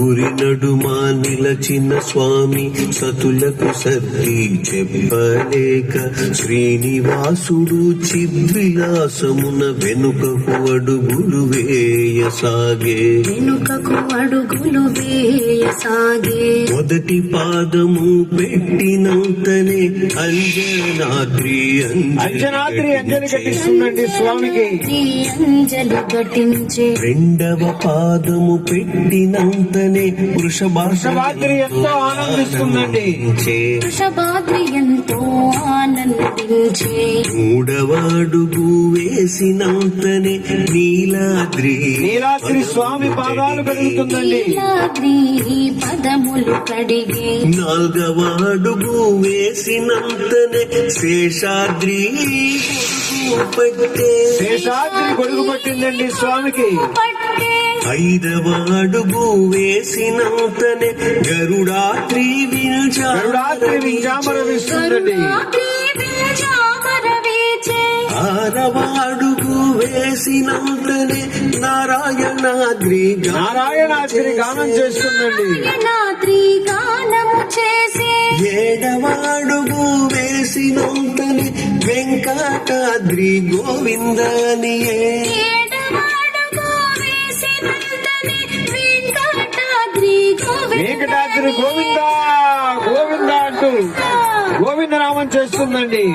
గురి నడుమా నిలచిన స్వామి సతులకు సర్ది చెప్పలేక శ్రీనివాసుడు చిద్విలాసమున వెనుకకు అడుగులు వేయసాగే మొదటి పాదము పెట్టినంతనే అంజనాద్రి అంజలి ఘటిస్తుందండి స్వామికి. రెండవ పాదము పెట్టినంతనే వృషభాద్రి ఎంతో ఆనందిస్తుందండి. మూడవ అడుగు వేసినంతనే నీలాద్రి స్వామి పాదాలు కడుగుతుందండి. నాలుగవ అడుగు వేసినంతనే శేషాద్రి గొడుగు పట్టిందండి స్వామికి. ఐదవ అడుగు వేసినంతనే గరుడాద్రి వింజామరవిస్తుందండి. ఆరవ అడుగు వేసినంతనే నారాయణాద్రి గానం చేస్తుందండి. ఏడవ అడుగు వేసినంతనే వెంకటాద్రి గోవిందనియే. వెంకటాద్రి గోవింద గోవింద అంటూ గోవింద నామం చేస్తుందండి.